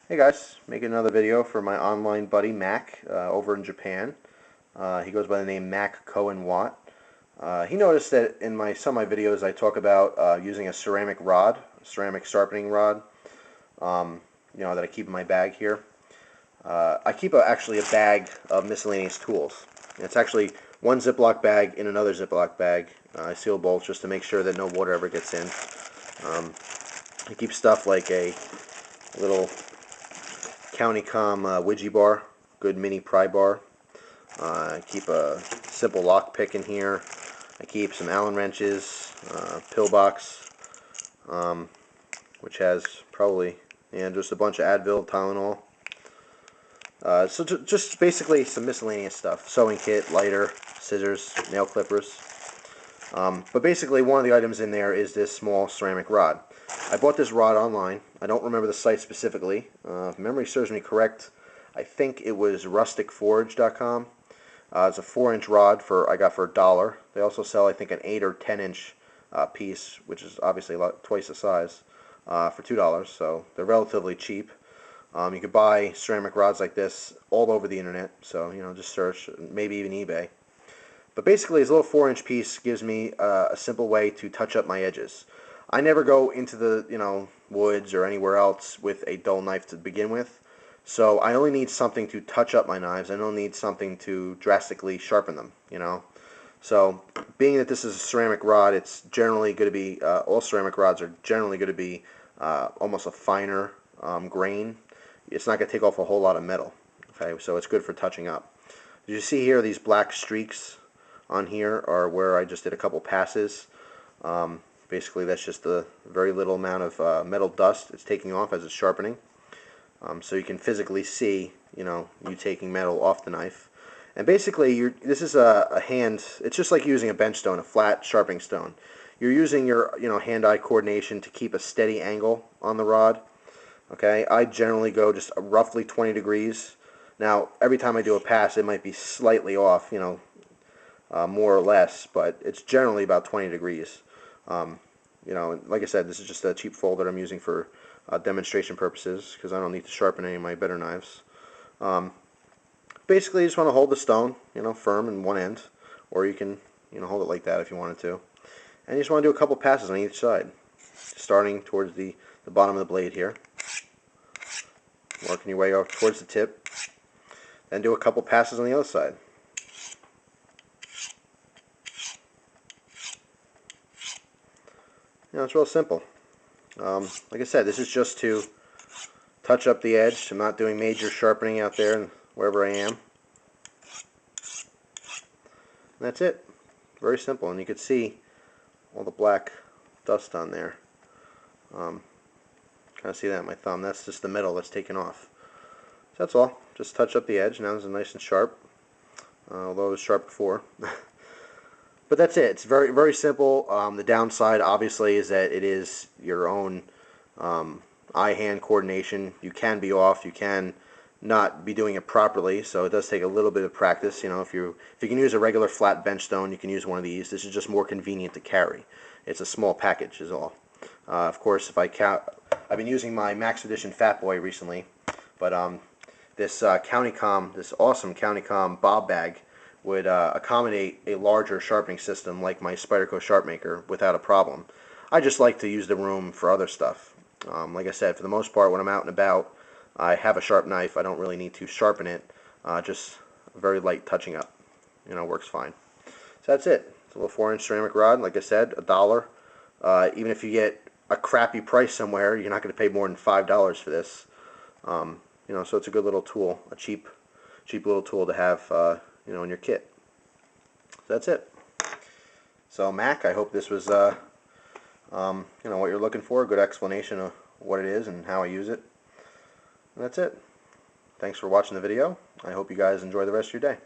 Hey guys, making another video for my online buddy Mac over in Japan. He goes by the name Mac Cohen Watt. He noticed that in some of my videos I talk about using a ceramic rod, a ceramic sharpening rod, that I keep in my bag here. I keep actually a bag of miscellaneous tools. It's actually one Ziploc bag in another Ziploc bag. I seal both just to make sure that no water ever gets in. I keep stuff like a little County-Com widgie bar, good mini pry bar. I keep a simple lock pick in here. I keep some Allen wrenches, pillbox, which has probably just a bunch of Advil, Tylenol. So just basically some miscellaneous stuff: sewing kit, lighter, scissors, nail clippers. But basically, one of the items in there is this small ceramic rod. I bought this rod online. I don't remember the site specifically. If memory serves me correct, I think it was rusticforge.com. It's a 4-inch rod I got for $1. They also sell, I think, an 8 or 10-inch piece, which is obviously twice the size, for $2. So they're relatively cheap. You could buy ceramic rods like this all over the internet. So just search, maybe even eBay. But basically, this little 4-inch piece gives me a simple way to touch up my edges. I never go into the woods or anywhere else with a dull knife to begin with, so I only need something to touch up my knives. I don't need something to drastically sharpen them. So being that this is a ceramic rod, it's generally going to be all ceramic rods are generally going to be almost a finer grain. It's not going to take off a whole lot of metal. Okay, so it's good for touching up. As you see here, these black streaks on here are where I just did a couple passes. Basically, that's just the very little amount of metal dust it's taking off as it's sharpening. So you can physically see, you taking metal off the knife. And basically, this is a hand. It's just like using a bench stone, a flat sharpening stone. You're using your hand-eye coordination to keep a steady angle on the rod. Okay, I generally go just roughly 20 degrees. Now, every time I do a pass, it might be slightly off, more or less, but it's generally about 20 degrees. Like I said, this is just a cheap folder I'm using for demonstration purposes because I don't need to sharpen any of my better knives. Basically, you just want to hold the stone, firm in one end, or you can, hold it like that if you wanted to. And you just want to do a couple passes on each side, starting towards the bottom of the blade here, working your way off towards the tip, then do a couple passes on the other side. It's real simple. Like I said, this is just to touch up the edge. I'm not doing major sharpening out there and wherever I am. And that's it. Very simple. And you can see all the black dust on there. Kind of see that in my thumb. That's just the metal that's taken off. So that's all. Just touch up the edge. Now it's nice and sharp. Although it was sharp before. But that's it. It's very, very simple. The downside, obviously, is that it is your own eye-hand coordination. You can be off. You can not be doing it properly. So it does take a little bit of practice. If you can use a regular flat bench stone, you can use one of these. This is just more convenient to carry. It's a small package, is all. Of course, if I count, I've been using my Max Edition Fat Boy recently, but this County-Com, this awesome County-Com bob bag, would accommodate a larger sharpening system like my Spyderco Sharp Maker without a problem. I just like to use the room for other stuff. Like I said, for the most part, when I'm out and about, I have a sharp knife. I don't really need to sharpen it. Just very light touching up. Works fine. So that's it. It's a little 4-inch ceramic rod. Like I said, $1. Even if you get a crappy price somewhere, you're not going to pay more than $5 for this. So it's a good little tool, a cheap little tool to have in your kit. So that's it. So Mac, I hope this was what you're looking for, a good explanation of what it is and how I use it. And that's it. Thanks for watching the video. I hope you guys enjoy the rest of your day.